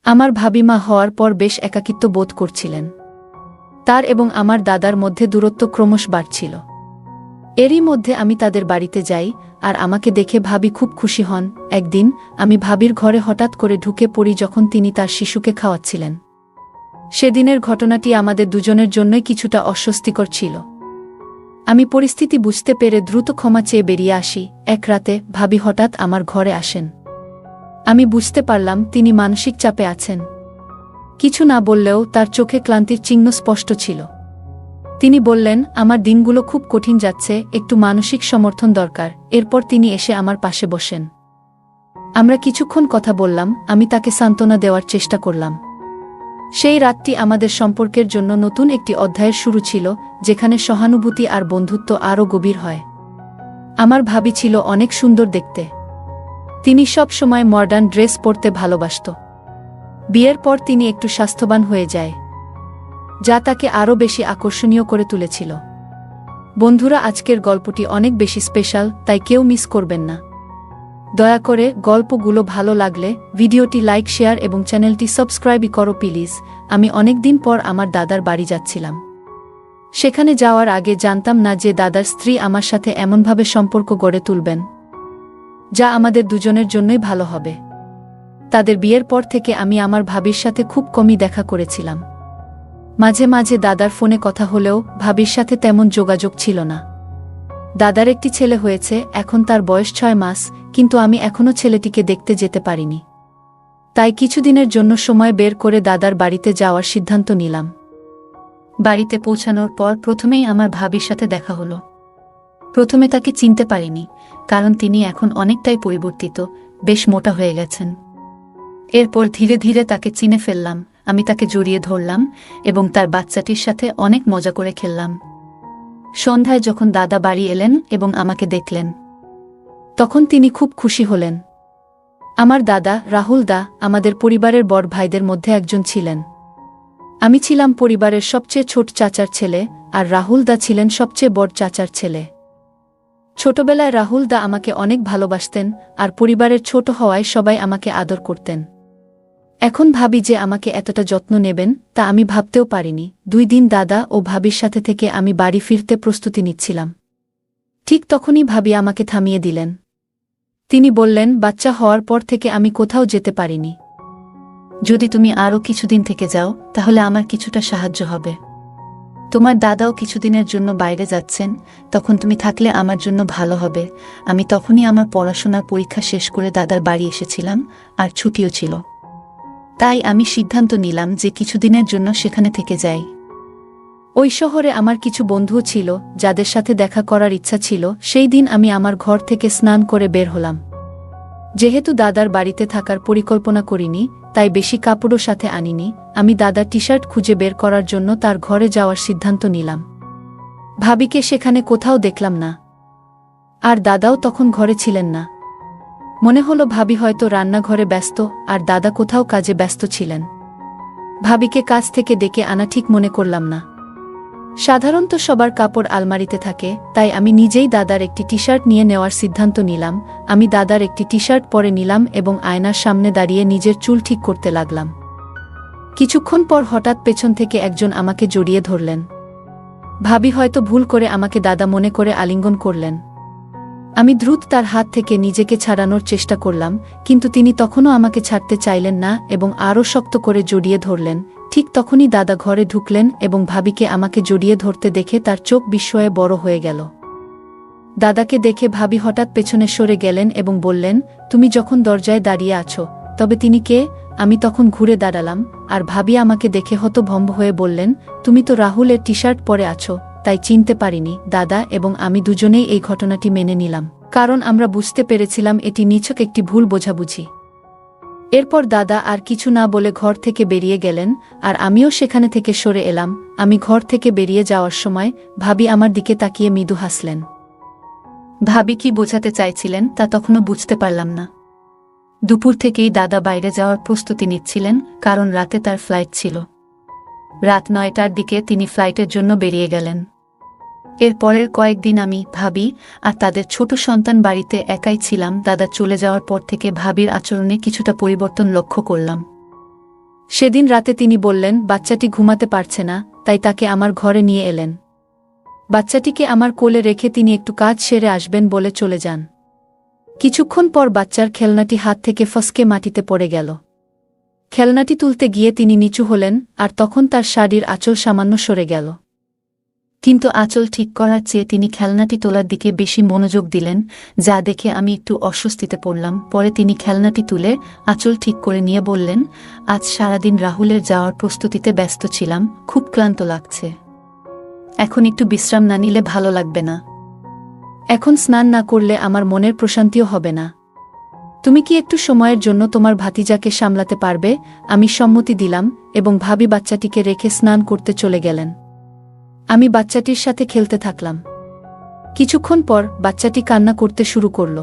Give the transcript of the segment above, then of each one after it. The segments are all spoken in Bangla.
আমার ভাবিমা হওয়ার পর বেশ একাকিত্ব বোধ করছিলেন। তার এবং আমার দাদার মধ্যে দূরত্ব ক্রমশ বাড়ছিল। এরই মধ্যে আমি তাদের বাড়িতে যাই, আর আমাকে দেখে ভাবি খুব খুশি হন। একদিন আমি ভাবির ঘরে হঠাৎ করে ঢুকে পড়ি যখন তিনি তার শিশুকে খাওয়াচ্ছিলেন। সেদিনের ঘটনাটি আমাদের দুজনের জন্যই কিছুটা অস্বস্তিকর ছিল। আমি পরিস্থিতি বুঝতে পেরে দ্রুত ক্ষমা চেয়ে বেরিয়ে আসি। এক রাতে ভাবি হঠাৎ আমার ঘরে আসেন। আমি বুঝতে পারলাম তিনি মানসিক চাপে আছেন। কিছু না বললেও তার চোখে ক্লান্তির চিহ্ন স্পষ্ট ছিল। তিনি বললেন, আমার দিনগুলো খুব কঠিন যাচ্ছে, একটু মানসিক সমর্থন দরকার। এরপর তিনি এসে আমার পাশে বসেন। আমরা কিছুক্ষণ কথা বললাম, আমি তাকে সান্ত্বনা দেওয়ার চেষ্টা করলাম। সেই রাতটি আমাদের সম্পর্কের জন্য নতুন একটি অধ্যায়ের শুরু ছিল, যেখানে সহানুভূতি আর বন্ধুত্ব আরও গভীর হয়। আমার ভাবি ছিল অনেক সুন্দর দেখতে। তিনি সব সময় মডার্ন ড্রেস পরতে ভালোবাসত। বিয়ের পর তিনি একটু স্বাস্থ্যবান হয়ে যায়, যা তাকে আরও বেশি আকর্ষণীয় করে তুলেছিল। বন্ধুরা, আজকের গল্পটি অনেক বেশি স্পেশাল, তাই কেউ মিস করবেন না। দয়া করে গল্পগুলো ভালো লাগলে ভিডিওটি লাইক, শেয়ার এবং চ্যানেলটি সাবস্ক্রাইব করো প্লিজ। আমি অনেকদিন পর আমার দাদার বাড়ি যাচ্ছিলাম। সেখানে যাওয়ার আগে জানতাম না যে দাদার স্ত্রী আমার সাথে এমনভাবে সম্পর্ক গড়ে তুলবেন, যা আমাদের দুজনের জন্যই ভালো হবে। তাদের বিয়ের পর থেকে আমি আমার ভাবির সাথে খুব কমই দেখা করেছিলাম। মাঝে মাঝে দাদার ফোনে কথা হলেও ভাবির সাথে তেমন যোগাযোগ ছিল না। দাদার একটি ছেলে হয়েছে, এখন তার বয়স 6 মাস, কিন্তু আমি এখনও ছেলেটিকে দেখতে যেতে পারিনি। তাই কিছুদিনের জন্য সময় বের করে দাদার বাড়িতে যাওয়ার সিদ্ধান্ত নিলাম। বাড়িতে পৌঁছানোর পর প্রথমেই আমার ভাবির সাথে দেখা হলো। প্রথমে তাকে চিনতে পারিনি, কারণ তিনি এখন অনেকটাই পরিবর্তিত, বেশ মোটা হয়ে গেছেন। এরপর ধীরে ধীরে তাকে চিনে ফেললাম। আমি তাকে জড়িয়ে ধরলাম এবং তার বাচ্চাটির সাথে অনেক মজা করে খেললাম। সন্ধ্যায় যখন দাদা বাড়ি এলেন এবং আমাকে দেখলেন, তখন তিনি খুব খুশি হলেন। আমার দাদা রাহুল দা আমাদের পরিবারের বড় ভাইদের মধ্যে একজন ছিলেন। আমি ছিলাম পরিবারের সবচেয়ে ছোট চাচার ছেলে, আর রাহুল দা ছিলেন সবচেয়ে বড় চাচার ছেলে। ছোটবেলায় রাহুল দা আমাকে অনেক ভালোবাসতেন, আর পরিবারের ছোট হওয়ায় সবাই আমাকে আদর করতেন। এখন ভাবি যে আমাকে এতটা যত্ন নেবেন, তা আমি ভাবতেও পারিনি। 2 দিন দাদা ও ভাবির সাথে থেকে আমি বাড়ি ফিরতে প্রস্তুতি নিচ্ছিলাম। ঠিক তখনই ভাবি আমাকে থামিয়ে দিলেন। তিনি বললেন, বাচ্চা হওয়ার পর থেকে আমি কোথাও যেতে পারিনি। যদি তুমি আরও কিছুদিন থেকে যাও, তাহলে আমার কিছুটা সাহায্য হবে। তোমার দাদাও কিছুদিনের জন্য বাইরে যাচ্ছেন, তখন তুমি থাকলে আমার জন্য ভালো হবে। আমি তখনই আমার পড়াশোনার পরীক্ষা শেষ করে দাদার বাড়ি এসেছিলাম, আর ছুটিও ছিল। তাই আমি সিদ্ধান্ত নিলাম যে কিছুদিনের জন্য সেখানে থেকে যাই। ওই শহরে আমার কিছু বন্ধুও ছিল, যাদের সাথে দেখা করার ইচ্ছা ছিল। সেই দিন আমি আমার ঘর থেকে স্নান করে বের হলাম। যেহেতু দাদার বাড়িতে থাকার পরিকল্পনা করিনি, তাই বেশি কাপড়ও সাথে আনিনি। আমি দাদার টি-শার্ট খুঁজে বের করার জন্য তার ঘরে যাওয়ার সিদ্ধান্ত নিলাম। ভাবিকে সেখানে কোথাও দেখলাম না, আর দাদাও তখন ঘরে ছিলেন না। মনে হলো ভাবি হয়তো রান্নাঘরে ব্যস্ত, আর দাদা কোথাও কাজে ব্যস্ত ছিলেন। ভাবিকে কাজ থেকে ডেকে আনা ঠিক মনে করলাম না। সাধারণত সবার কাপড় আলমারিতে থাকে, তাই আমি নিজেই দাদার একটি টি-শার্ট নিয়ে নেওয়ার সিদ্ধান্ত নিলাম। আমি দাদার একটি টি-শার্ট পরে নিলাম এবং আয়নার সামনে দাঁড়িয়ে নিজের চুল ঠিক করতে লাগলাম। কিছুক্ষণ পর হঠাৎ পেছন থেকে একজন আমাকে জড়িয়ে ধরলেন। ভাবি হয়তো ভুল করে আমাকে দাদা মনে করে আলিঙ্গন করলেন। আমি দ্রুত তার হাত থেকে নিজেকে ছাড়ানোর চেষ্টা করলাম, কিন্তু তিনি তখনও আমাকে ছাড়তে চাইলেন না এবং আরও শক্ত করে জড়িয়ে ধরলেন। ঠিক তখনই দাদা ঘরে ঢুকলেন এবং ভাবিকে আমাকে জড়িয়ে ধরতে দেখে তার চোখ বিস্ময়ে বড় হয়ে গেল। দাদাকে দেখে ভাবি হঠাৎ পেছনে সরে গেলেন এবং বললেন, তুমি যখন দরজায় দাঁড়িয়ে আছো, তবে তিনি কে? আমি তখন ঘুরে দাঁড়ালাম, আর ভাবি আমাকে দেখে হতভম্ব হয়ে বললেন, তুমি তো রাহুলের টি-শার্ট পরে আছো, তাই চিনতে পারিনি। দাদা এবং আমি দুজনেই এই ঘটনাটি মেনে নিলাম, কারণ আমরা বুঝতে পেরেছিলাম এটি নিছক একটি ভুল বোঝাবুঝি। এরপর দাদা আর কিছু না বলে ঘর থেকে বেরিয়ে গেলেন, আর আমিও সেখানে থেকে সরে এলাম। আমি ঘর থেকে বেরিয়ে যাওয়ার সময় ভাবি আমার দিকে তাকিয়ে মৃদু হাসলেন। ভাবি কি বোঝাতে চাইছিলেন তা তখনও বুঝতে পারলাম না। দুপুর থেকেই দাদা বাইরে যাওয়ার প্রস্তুতি নিচ্ছিলেন, কারণ রাতে তার ফ্লাইট ছিল। রাত 9টার দিকে তিনি ফ্লাইটের জন্য বেরিয়ে গেলেন। এর পরের কয়েকদিন আমি, ভাবি আর তাদের ছোট সন্তান বাড়িতে একাই ছিলাম। দাদা চলে যাওয়ার পর থেকে ভাবির আচরণে কিছুটা পরিবর্তন লক্ষ্য করলাম। সেদিন রাতে তিনি বললেন বাচ্চাটি ঘুমাতে পারছে না, তাই তাকে আমার ঘরে নিয়ে এলেন। বাচ্চাটিকে আমার কোলে রেখে তিনি একটু কাজ সেরে আসবেন বলে চলে যান। কিছুক্ষণ পর বাচ্চার খেলনাটি হাত থেকে ফসকে মাটিতে পড়ে গেল। খেলনাটি তুলতে গিয়ে তিনি নিচু হলেন, আর তখন তার শাড়ির আঁচল সামান্য সরে গেল। কিন্তু আঁচল ঠিক করার চেয়ে তিনি খেলনাটি তোলার দিকে বেশি মনোযোগ দিলেন, যা দেখে আমি একটু অস্বস্তিতে পড়লাম। পরে তিনি খেলনাটি তুলে আঁচল ঠিক করে নিয়ে বললেন, আজ সারাদিন রাহুলের যাওয়ার প্রস্তুতিতে ব্যস্ত ছিলাম, খুব ক্লান্ত লাগছে। এখন একটু বিশ্রাম না নিলে ভালো লাগবে না। এখন স্নান না করলে আমার মনের প্রশান্তিও হবে না। তুমি কি একটু সময়ের জন্য তোমার ভাতিজাকে সামলাতে পারবে? আমি সম্মতি দিলাম এবং ভাবি বাচ্চাটিকে রেখে স্নান করতে চলে গেলেন। আমি বাচ্চাটির সাথে খেলতে থাকলাম। কিছুক্ষণ পর বাচ্চাটি কান্না করতে শুরু করল।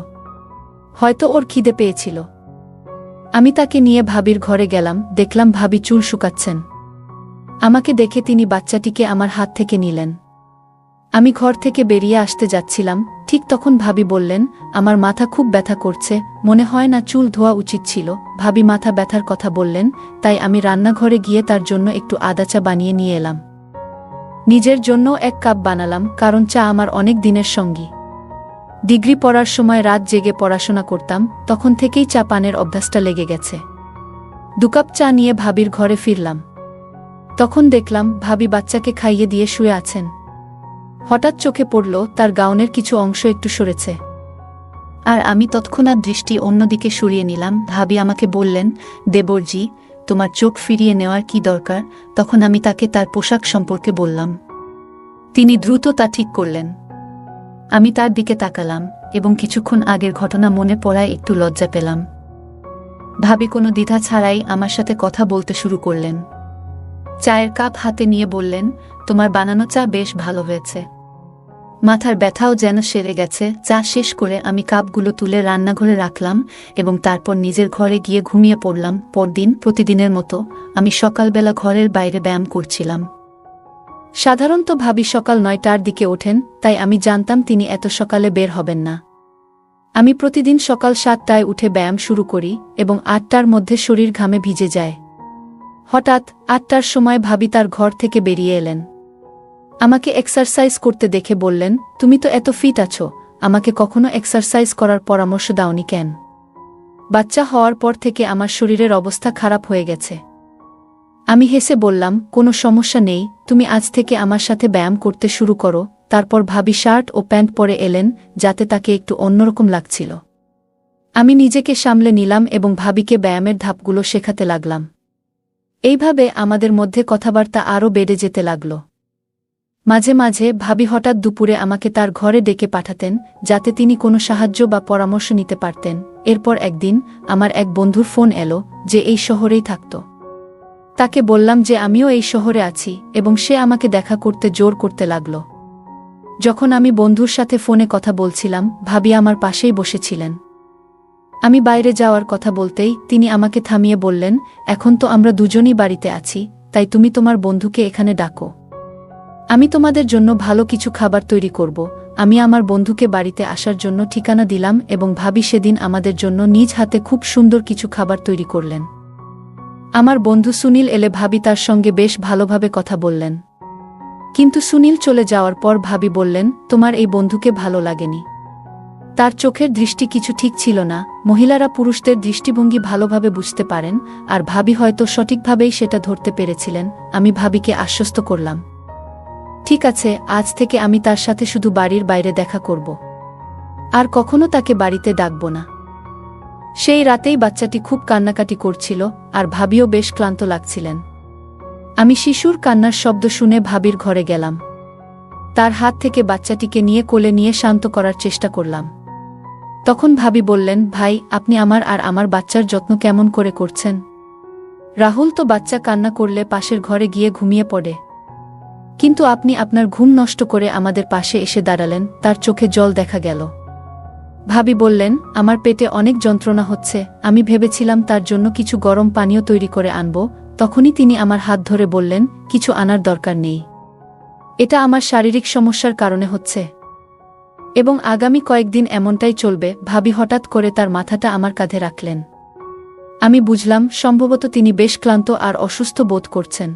হয়তো ওর খিদে পেয়েছিল। আমি তাকে নিয়ে ভাবির ঘরে গেলাম, দেখলাম ভাবি চুল শুকাচ্ছেন। আমাকে দেখে তিনি বাচ্চাটিকে আমার হাত থেকে নিলেন। আমি ঘর থেকে বেরিয়ে আসতে যাচ্ছিলাম, ঠিক তখন ভাবি বললেন, আমার মাথা খুব ব্যথা করছে, মনে হয় না চুল ধোয়া উচিত ছিল। ভাবি মাথা ব্যথার কথা বললেন, তাই আমি রান্নাঘরে গিয়ে তার জন্য একটু আদা চা বানিয়ে নিয়ে এলাম। নিজের জন্য 1 কাপ বানালাম, কারণ চা আমার অনেক দিনের সঙ্গী। ডিগ্রি পড়ার সময় রাত জেগে পড়াশোনা করতাম, তখন থেকেই চা পানের অভ্যাসটা লেগে গেছে। 2 কাপ চা নিয়ে ভাবির ঘরে ফিরলাম। তখন দেখলাম ভাবি বাচ্চাকে খাইয়ে দিয়ে শুয়ে আছেন। হঠাৎ চোখে পড়ল তার গাউনের কিছু অংশ একটু সরেছে, আর আমি তৎক্ষণাৎ দৃষ্টি অন্যদিকে সরিয়ে নিলাম। ভাবি আমাকে বললেন, দেবরজি, তোমার চোখ ফিরিয়ে নেওয়ার কি দরকার? তখন আমি তাকে তার পোশাক সম্পর্কে বললাম। তিনি দ্রুত তা ঠিক করলেন। আমি তার দিকে তাকালাম এবং কিছুক্ষণ আগের ঘটনা মনে পড়ায় একটু লজ্জা পেলাম। ভাবি কোনো দ্বিধা ছাড়াই আমার সাথে কথা বলতে শুরু করলেন। চায়ের কাপ হাতে নিয়ে বললেন, তোমার বানানো চা বেশ ভালো হয়েছে। মাথার ব্যথাও যেন সেরে গেছে। চা শেষ করে আমি কাপগুলো তুলে রান্নাঘরে রাখলাম এবং তারপর নিজের ঘরে গিয়ে ঘুমিয়ে পড়লাম। পরদিন প্রতিদিনের মতো আমি সকালবেলা ঘরের বাইরে ব্যায়াম করছিলাম। সাধারণত ভাবি সকাল 9টার দিকে ওঠেন, তাই আমি জানতাম তিনি এত সকালে বের হবেন না। আমি প্রতিদিন সকাল 7টায় উঠে ব্যায়াম শুরু করি এবং 8টার মধ্যে শরীর ঘামে ভিজে যায়। হঠাৎ 8টার সময় ভাবি তার ঘর থেকে বেরিয়ে এলেন। আমাকে এক্সারসাইজ করতে দেখে বললেন, তুমি তো এত ফিট আছো, আমাকে কখনো এক্সারসাইজ করার পরামর্শ দাওনি কেন? বাচ্চা হওয়ার পর থেকে আমার শরীরের অবস্থা খারাপ হয়ে গেছে। আমি হেসে বললাম, কোনো সমস্যা নেই, তুমি আজ থেকে আমার সাথে ব্যায়াম করতে শুরু করো। তারপর ভাবি শার্ট ও প্যান্ট পরে এলেন, যাতে তাকে একটু অন্যরকম লাগছিল। আমি নিজেকে সামলে নিলাম এবং ভাবিকে ব্যায়ামের ধাপগুলো শেখাতে লাগলাম। এইভাবে আমাদের মধ্যে কথাবার্তা আরও বেড়ে যেতে লাগল। মাঝে মাঝে ভাবি হঠাৎ দুপুরে আমাকে তার ঘরে ডেকে পাঠাতেন, যাতে তিনি কোনো সাহায্য বা পরামর্শ নিতে পারতেন। এরপর একদিন আমার এক বন্ধুর ফোন এলো, যে এই শহরেই থাকত। তাকে বললাম যে আমিও এই শহরে আছি এবং সে আমাকে দেখা করতে জোর করতে লাগল। যখন আমি বন্ধুর সাথে ফোনে কথা বলছিলাম, ভাবি আমার পাশেই বসেছিলেন। আমি বাইরে যাওয়ার কথা বলতেই তিনি আমাকে থামিয়ে বললেন, এখন তো আমরা দুজনই বাড়িতে আছি, তাই তুমি তোমার বন্ধুকে এখানে ডাকো। আমি তোমাদের জন্য ভালো কিছু খাবার তৈরি করব। আমি আমার বন্ধুকে বাড়িতে আসার জন্য ঠিকানা দিলাম এবং ভাবি সেদিন আমাদের জন্য নিজ হাতে খুব সুন্দর কিছু খাবার তৈরি করলেন। আমার বন্ধু সুনীল এলে ভাবি তার সঙ্গে বেশ ভালোভাবে কথা বললেন। কিন্তু সুনীল চলে যাওয়ার পর ভাবি বললেন, তোমার এই বন্ধুকে ভালো লাগেনি। তার চোখের দৃষ্টি কিছু ঠিক ছিল না। মহিলারা পুরুষদের দৃষ্টিভঙ্গি ভালোভাবে বুঝতে পারেন, আর ভাবি হয়তো সঠিকভাবেই সেটা ধরতে পেরেছিলেন। আমি ভাবিকে আশ্বস্ত করলাম, ঠিক আছে, আজ থেকে আমি তার সাথে শুধু বাড়ির বাইরে দেখা করব, আর কখনো তাকে বাড়িতে ডাকব না। সেই রাতেই বাচ্চাটি খুব কান্নাকাটি করছিল, আর ভাবিও বেশ ক্লান্ত লাগছিলেন। আমি শিশুর কান্নার শব্দ শুনে ভাবির ঘরে গেলাম। তার হাত থেকে বাচ্চাটিকে নিয়ে কোলে নিয়ে শান্ত করার চেষ্টা করলাম। তখন ভাবি বললেন, ভাই, আপনি আমার আর আমার বাচ্চার যত্ন কেমন করে করছেন? রাহুল তো বাচ্চা কান্না করলে পাশের ঘরে গিয়ে ঘুমিয়ে পড়ে, কিন্তু আপনি আপনার ঘুম নষ্ট করে আমাদের পাশে এসে দাঁড়ালেন। তার চোখে জল দেখা গেল। ভাবি বললেন, আমার পেটে অনেক যন্ত্রণা হচ্ছে, আমি ভেবেছিলাম তার জন্য কিছু গরম পানীয় তৈরি করে আনব। তখনই তিনি আমার হাত ধরে বললেন, কিছু আনার দরকার নেই, এটা আমার শারীরিক সমস্যার কারণে হচ্ছে এবং আগামী কয়েকদিন এমনটাই চলবে। ভাবি হঠাৎ করে তার মাথাটা আমার কাঁধে রাখলেন। আমি বুঝলাম সম্ভবত তিনি বেশ ক্লান্ত আর অসুস্থ বোধ করছেন।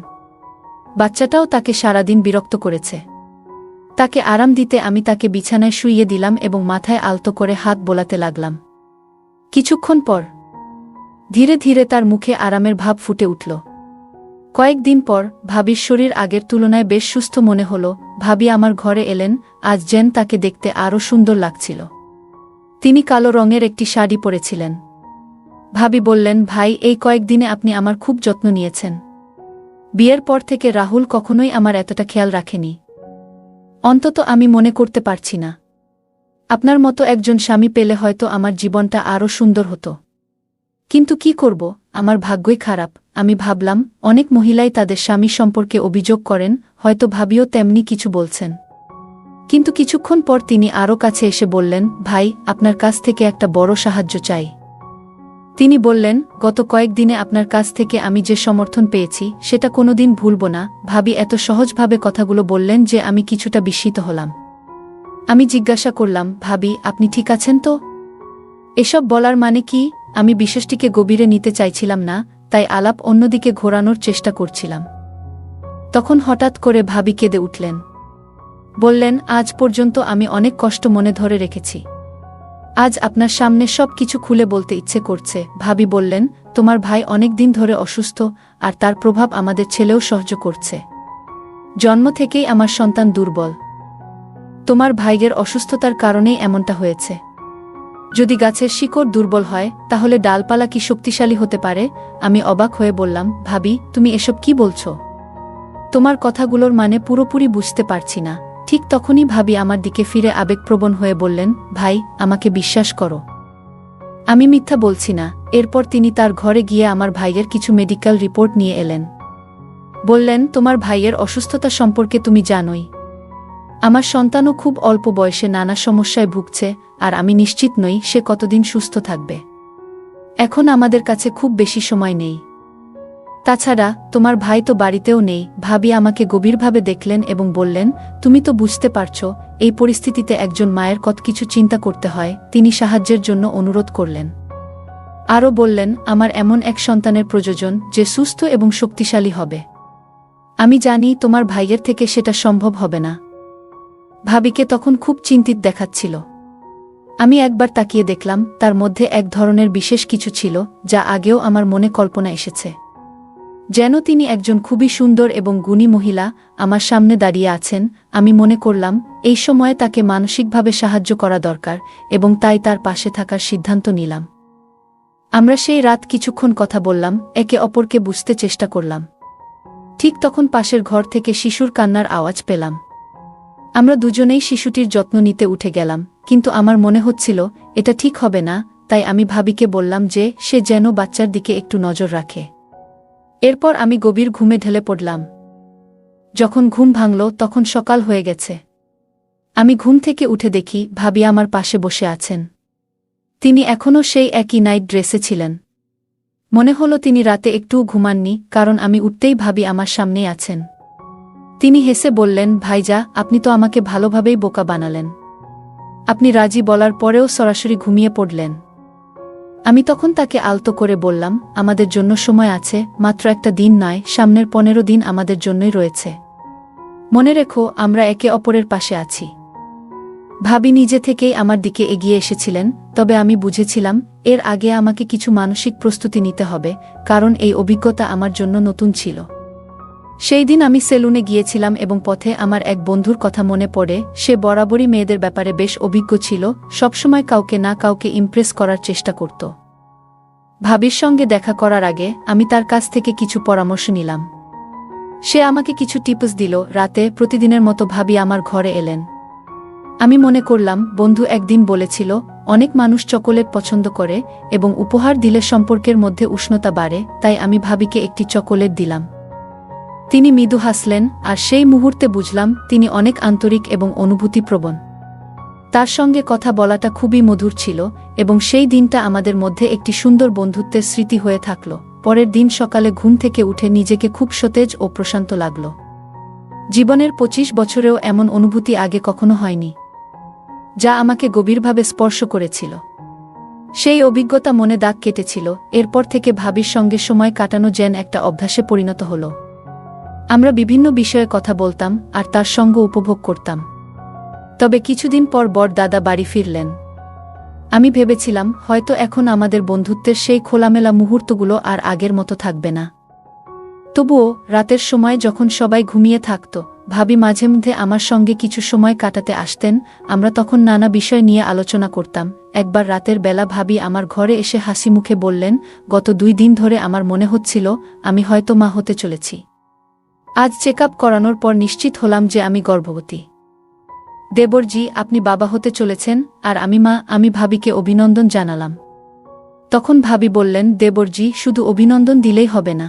বাচ্চাটাও তাকে সারাদিন বিরক্ত করেছে। তাকে আরাম দিতে আমি তাকে বিছানায় শুইয়ে দিলাম এবং মাথায় আলতো করে হাত বোলাতে লাগলাম। কিছুক্ষণ পর ধীরে ধীরে তার মুখে আরামের ভাব ফুটে উঠল। কয়েকদিন পর ভাবির শরীর আগের তুলনায় বেশ সুস্থ মনে হল। ভাবি আমার ঘরে এলেন, আজ যেন তাকে দেখতে আরও সুন্দর লাগছিল। তিনি কালো রঙের একটি শাড়ি পরেছিলেন। ভাবি বললেন, ভাই, এই কয়েকদিনে আপনি আমার খুব যত্ন নিয়েছেন। বিয়ের পর থেকে রাহুল কখনোই আমার এতটা খেয়াল রাখেনি। অন্তত আমি মনে করতে পারছি না। আপনার মতো একজন স্বামী পেলে হয়তো আমার জীবনটা আরও সুন্দর হতো। কিন্তু কি করব, আমার ভাগ্যই খারাপ। আমি ভাবলাম, অনেক মহিলাই তাদের স্বামী সম্পর্কে অভিযোগ করেন, হয়তো ভাবিও তেমনি কিছু বলছেন। কিন্তু কিছুক্ষণ পর তিনি আরও কাছে এসে বললেন, ভাই, আপনার কাছ থেকে একটা বড় সাহায্য চাই। তিনি বললেন, গত কয়েকদিনে আপনার কাছ থেকে আমি যে সমর্থন পেয়েছি সেটা কোনোদিন ভুলব না। ভাবি এত সহজভাবে কথাগুলো বললেন যে আমি কিছুটা বিস্মিত হলাম। আমি জিজ্ঞাসা করলাম, ভাবি, আপনি ঠিক আছেন তো? এসব বলার মানে কি? আমি বিষয়টিকে গভীরে নিতে চাইছিলাম না, তাই আলাপ অন্যদিকে ঘোরানোর চেষ্টা করছিলাম। তখন হঠাৎ করে ভাবি কেঁদে উঠলেন। বললেন, আজ পর্যন্ত আমি অনেক কষ্ট মনে ধরে রেখেছি। আজ আপনার সামনে সব কিছু খুলে বলতে ইচ্ছে করছে। ভাবি বললেন, তোমার ভাই অনেক দিন ধরে অসুস্থ, আর তার প্রভাব আমাদের ছেলেও সহ্য করছে। জন্ম থেকেই আমার সন্তান দুর্বল। তোমার ভাইয়ের অসুস্থতার কারণেই এমনটা হয়েছে। যদি গাছের শিকড় দুর্বল হয়, তাহলে ডালপালা কি শক্তিশালী হতে পারে? আমি অবাক হয়ে বললাম, ভাবি, তুমি এসব কি বলছো? তোমার কথাগুলোর মানে পুরোপুরি বুঝতে পারছি না। ঠিক তখনই ভাবি আমার দিকে ফিরে আবেগপ্রবণ হয়ে বললেন, ভাই, আমাকে বিশ্বাস করো, আমি মিথ্যা বলছি না। এরপর তিনি তার ঘরে গিয়ে আমার ভাইয়ের কিছু মেডিকেল রিপোর্ট নিয়ে এলেন। বললেন, তোমার ভাইয়ের অসুস্থতা সম্পর্কে তুমি জানোই। আমার সন্তানও খুব অল্প বয়সে নানা সমস্যায় ভুগছে, আর আমি নিশ্চিত নই সে কতদিন সুস্থ থাকবে। এখন আমাদের কাছে খুব বেশি সময় নেই। তাছাড়া তোমার ভাই তো বাড়িতেও নেই। ভাবি আমাকে গভীরভাবে দেখলেন এবং বললেন, তুমি তো বুঝতে পারছো এই পরিস্থিতিতে একজন মায়ের কত কিছু চিন্তা করতে হয়। তিনি সাহায্যের জন্য অনুরোধ করলেন। আরও বললেন, আমার এমন এক সন্তানের প্রয়োজন যে সুস্থ এবং শক্তিশালী হবে। আমি জানি তোমার ভাইয়ের থেকে সেটা সম্ভব হবে না। ভাবিকে তখন খুব চিন্তিত দেখাচ্ছিল। আমি একবার তাকিয়ে দেখলাম, তার মধ্যে এক ধরনের বিশেষ কিছু ছিল যা আগেও আমার মনে কল্পনা এসেছে। যেন তিনি একজন খুবই সুন্দর এবং গুণী মহিলা আমার সামনে দাঁড়িয়ে আছেন। আমি মনে করলাম এই সময়ে তাকে মানসিকভাবে সাহায্য করা দরকার, এবং তাই তার পাশে থাকার সিদ্ধান্ত নিলাম। আমরা সেই রাত কিছুক্ষণ কথা বললাম, একে অপরকে বুঝতে চেষ্টা করলাম। ঠিক তখন পাশের ঘর থেকে শিশুর কান্নার আওয়াজ পেলাম। আমরা দুজনেই শিশুটির যত্ন নিতে উঠে গেলাম, কিন্তু আমার মনে হচ্ছিল এটা ঠিক হবে না। তাই আমি ভাবিকে বললাম যে সে যেন বাচ্চার দিকে একটু নজর রাখে। এরপর আমি গভীর ঘুমে ঢলে পড়লাম। যখন ঘুম ভাঙল তখন সকাল হয়ে গেছে। আমি ঘুম থেকে উঠে দেখি ভাবি আমার পাশে বসে আছেন। তিনি এখনও সেই একই নাইট ড্রেসে ছিলেন। মনে হলো তিনি রাতে একটুও ঘুমাননি, কারণ আমি উঠতেই ভাবি আমার সামনেই আছেন। তিনি হেসে বললেন, ভাইজা, আপনি তো আমাকে ভালোভাবেই বোকা বানালেন। আপনি রাজি বলার পরেও সরাসরি ঘুমিয়ে পড়লেন। আমি তখন তাকে আলতো করে বললাম, আমাদের জন্য সময় আছে, মাত্র একটা দিন নয়, সামনের 15 দিন আমাদের জন্যই রয়েছে। মনে রেখো, আমরা একে অপরের পাশে আছি। ভাবি নিজে থেকেই আমার দিকে এগিয়ে এসেছিলেন, তবে আমি বুঝেছিলাম এর আগে আমাকে কিছু মানসিক প্রস্তুতি নিতে হবে, কারণ এই অভিজ্ঞতা আমার জন্য নতুন ছিল। সেই দিন আমি সেলুনে গিয়েছিলাম এবং পথে আমার এক বন্ধুর কথা মনে পড়ে। সে বরাবরই মেয়েদের ব্যাপারে বেশ অভিজ্ঞ ছিল, সবসময় কাউকে না কাউকে ইমপ্রেস করার চেষ্টা করত। ভাবির সঙ্গে দেখা করার আগে আমি তার কাছ থেকে কিছু পরামর্শ নিলাম। সে আমাকে কিছু টিপস দিল। রাতে প্রতিদিনের মতো ভাবি আমার ঘরে এলেন। আমি মনে করলাম, বন্ধু একদিন বলেছিল অনেক মানুষ চকোলেট পছন্দ করে এবং উপহার দিলে সম্পর্কের মধ্যে উষ্ণতা বাড়ে, তাই আমি ভাবিকে একটি চকোলেট দিলাম। তিনি মৃদু হাসলেন, আর সেই মুহূর্তে বুঝলাম তিনি অনেক আন্তরিক এবং অনুভূতিপ্রবণ। তার সঙ্গে কথা বলাটা খুবই মধুর ছিল, এবং সেই দিনটা আমাদের মধ্যে একটি সুন্দর বন্ধুত্বের স্মৃতি হয়ে থাকল। পরের দিন সকালে ঘুম থেকে উঠে নিজেকে খুব সতেজ ও প্রশান্ত লাগল। জীবনের 25 বছরেও এমন অনুভূতি আগে কখনো হয়নি, যা আমাকে গভীরভাবে স্পর্শ করেছিল। সেই অভিজ্ঞতা মনে দাগ কেটেছিল। এরপর থেকে ভাবির সঙ্গে সময় কাটানো যেন একটা অভ্যাসে পরিণত হল। আমরা বিভিন্ন বিষয়ে কথা বলতাম আর তার সঙ্গ উপভোগ করতাম। তবে কিছুদিন পর বড় দাদা বাড়ি ফিরলেন। আমি ভেবেছিলাম হয়তো এখন আমাদের বন্ধুত্বের সেই খোলামেলা মুহূর্তগুলো আর আগের মতো থাকবে না। তবুও রাতের সময় যখন সবাই ঘুমিয়ে থাকত, ভাবি মাঝে মধ্যে আমার সঙ্গে কিছু সময় কাটাতে আসতেন। আমরা তখন নানা বিষয় নিয়ে আলোচনা করতাম। একবার রাতের বেলা ভাবি আমার ঘরে এসে হাসি মুখে বললেন, গত 2 দিন ধরে আমার মনে হচ্ছিল আমি হয়তো মা হতে চলেছি। আজ চেকআপ করানোর পর নিশ্চিত হলাম যে আমি গর্ভবতী। দেবরজি, আপনি বাবা হতে চলেছেন আর আমি মা। আমি ভাবিকে অভিনন্দন জানালাম। তখন ভাবি বললেন, দেবরজি, শুধু অভিনন্দন দিলেই হবে না।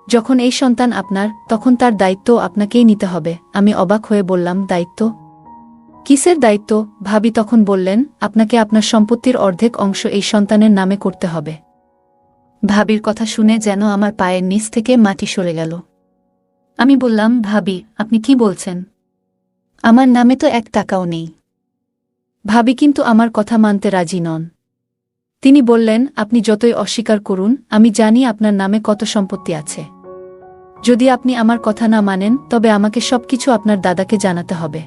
যখন এই সন্তান আপনার, তখন তার দায়িত্ব আপনাকেই নিতে হবে। আমি অবাক হয়ে বললাম, দায়িত্ব? কিসের দায়িত্ব? ভাবি তখন বললেন, আপনাকে আপনার সম্পত্তির অর্ধেক অংশ এই সন্তানের নামে করতে হবে। ভাবির কথা শুনে যেন আমার পায়ের নিচ থেকে মাটি সরে গেল। আমি বললাম, ভাবি, আপনি কি বলছেন? আমার নামে তো 1 টাকাও নেই। ভাবি কিন্তু আমার কথা মানতে রাজি নন। তিনি বললেন, আপনি যতই অস্বীকার করুন, আমি জানি আপনার নামে কত সম্পত্তি আছে। যদি আপনি আমার কথা না মানেন, তবে আমাকে সবকিছু আপনার দাদাকে জানাতে হবে।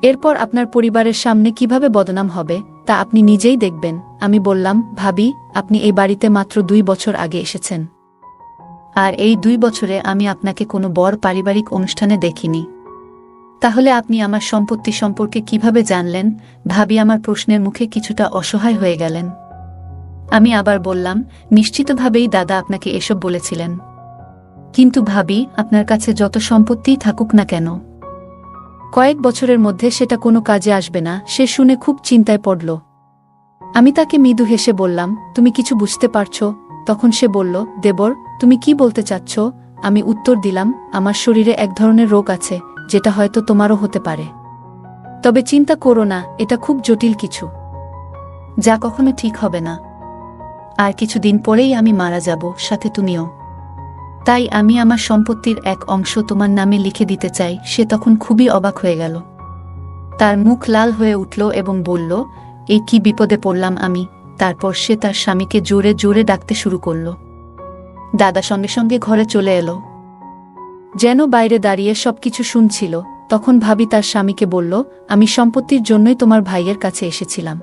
এরপর আপনার পরিবারের সামনে কিভাবে বদনাম হবে তা আপনি নিজেই দেখবেন। আমি বললাম, ভাবি, আপনি এই বাড়িতে মাত্র 2 বছর আগে এসেছেন। আর এই 2 বছরে আমি আপনাকে কোনো বড় পারিবারিক অনুষ্ঠানে দেখিনি। তাহলে আপনি আমার সম্পত্তি সম্পর্কে কিভাবে জানলেন? ভাবি আমার প্রশ্নের মুখে কিছুটা অসহায় হয়ে গেলেন। আমি আবার বললাম, নিশ্চিতভাবেই দাদা আপনাকে এসব বলেছিলেন। কিন্তু ভাবি, আপনার কাছে যত সম্পত্তিই থাকুক না কেন, কয়েক বছরের মধ্যে সেটা কোনো কাজে আসবে না। সে শুনে খুব চিন্তায় পড়ল। আমি তাকে মৃদু হেসে বললাম, তুমি কিছু বুঝতে পারছো? তখন সে বলল, দেবর, তুমি কি বলতে চাচ্ছ? আমি উত্তর দিলাম, আমার শরীরে এক ধরনের রোগ আছে, যেটা হয়তো তোমারও হতে পারে। তবে চিন্তা করো না, এটা খুব জটিল কিছু, যা কখনো ঠিক হবে না। আর কিছুদিন পরেই আমি মারা যাব, সাথে তুমিও। তাই আমি আমার সম্পত্তির এক অংশ তোমার নামে লিখে দিতে চাই। সে তখন খুবই অবাক হয়ে গেল। তার মুখ লাল হয়ে উঠল এবং বলল, এই কি বিপদে পড়লাম আমি। তারপর সে তার স্বামীকে জোরে জোরে ডাকতে শুরু করল। দাদা সঙ্গে সঙ্গে ঘরে চলে এলো, যেন বাইরে দাঁড়িয়ে সবকিছু শুনছিল। তখন ভাবি তার স্বামীকে বলল, আমি সম্পত্তির জন্যই তোমার ভাইয়ের কাছে এসেছিলাম,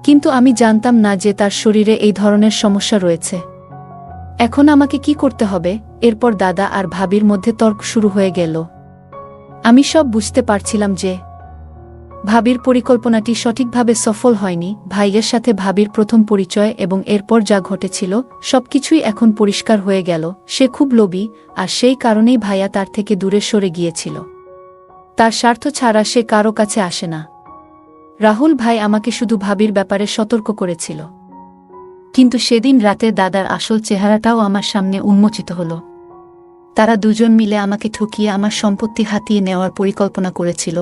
কিন্তু আমি জানতাম না যে তার শরীরে এই ধরনের সমস্যা রয়েছে। এখন আমাকে কি করতে হবে? এরপর দাদা আর ভাবির মধ্যে তর্ক শুরু হয়ে গেল। আমি সব বুঝতে পারছিলাম যে ভাবির পরিকল্পনাটি সঠিকভাবে সফল হয়নি। ভাইয়ের সাথে ভাবির প্রথম পরিচয় এবং এরপর যা ঘটেছিল, সবকিছুই এখন পরিষ্কার হয়ে গেল। সে খুব লোভী, আর সেই কারণেই ভাইয়া তার থেকে দূরে সরে গিয়েছিল। তার স্বার্থ ছাড়া সে কারো কাছে আসে না। রাহুল ভাই আমাকে শুধু ভাবির ব্যাপারে সতর্ক করেছিল, কিন্তু সেদিন রাতে দাদার আসল চেহারাটাও আমার সামনে উন্মোচিত হল। তারা দুজন মিলে আমাকে ঠকিয়ে আমার সম্পত্তি হাতিয়ে নেওয়ার পরিকল্পনা করেছিল।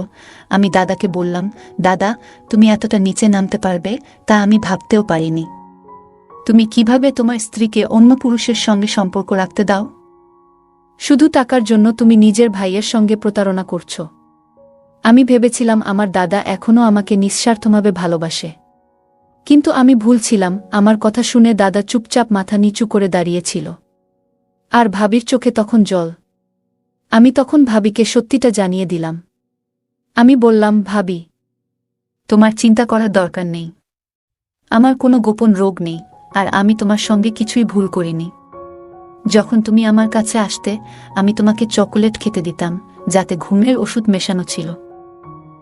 আমি দাদাকে বললাম, দাদা, তুমি এতটা নিচে নামতে পারবে তা আমি ভাবতেও পারিনি। তুমি কিভাবে তোমার স্ত্রীকে অন্য পুরুষের সঙ্গে সম্পর্ক রাখতে দাও? শুধু টাকার জন্য তুমি নিজের ভাইয়ের সঙ্গে প্রতারণা করছো। আমি ভেবেছিলাম আমার দাদা এখনও আমাকে নিঃস্বার্থভাবে ভালোবাসে, কিন্তু আমি ভুল ছিলাম। আমার কথা শুনে দাদা চুপচাপ মাথা নিচু করে দাঁড়িয়েছিল, আর ভাবির চোখে তখন জল। আমি তখন ভাবিকে সত্যিটা জানিয়ে দিলাম। আমি বললাম, ভাবি, তোমার চিন্তা করার দরকার নেই। আমার কোনো গোপন রোগ নেই, আর আমি তোমার সঙ্গে কিছুই ভুল করিনি। যখন তুমি আমার কাছে আসতে, আমি তোমাকে চকোলেট খেতে দিতাম, যাতে ঘুমের ওষুধ মেশানো ছিল।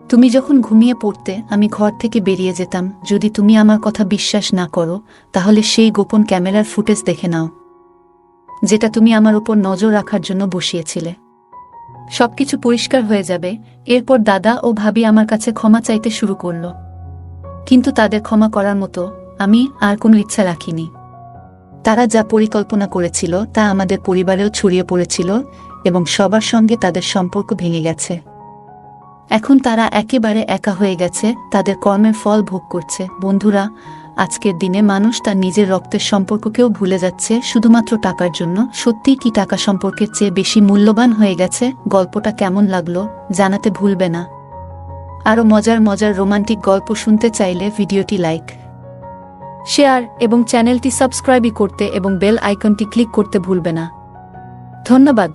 তুমি যখন ঘুমিয়ে পড়তে, আমি ঘর থেকে বেরিয়ে যেতাম। যদি তুমি আমার কথা বিশ্বাস না করো, তাহলে সেই গোপন ক্যামেরার ফুটেজ দেখে নাও, যেটা তুমি আমার উপর নজর রাখার জন্য বসিয়েছিলে। সবকিছু পরিষ্কার হয়ে যাবে। এরপর দাদা ও ভাবি আমার কাছে ক্ষমা চাইতে শুরু করল, কিন্তু তাদের ক্ষমা করার মতো আমি আর কোনো ইচ্ছা রাখিনি। তারা যা পরিকল্পনা করেছিল তা আমাদের পরিবারেও ছড়িয়ে পড়েছিল এবং সবার সঙ্গে তাদের সম্পর্ক ভেঙে গেছে। এখন তারা একেবারে একা হয়ে গেছে, তাদের কর্মের ফল ভোগ করছে। বন্ধুরা, আজকের দিনে মানুষ তার নিজের রক্তের সম্পর্ককেও ভুলে যাচ্ছে শুধুমাত্র টাকার জন্য। সত্যি কি টাকা সম্পর্কের চেয়ে বেশি মূল্যবান হয়ে গেছে? গল্পটা কেমন লাগলো জানাতে ভুলবে না। আরও মজার মজার রোমান্টিক গল্প শুনতে চাইলে ভিডিওটি লাইক শেয়ার এবং চ্যানেলটি সাবস্ক্রাইব করতে এবং বেল আইকনটি ক্লিক করতে ভুলবে না। ধন্যবাদ।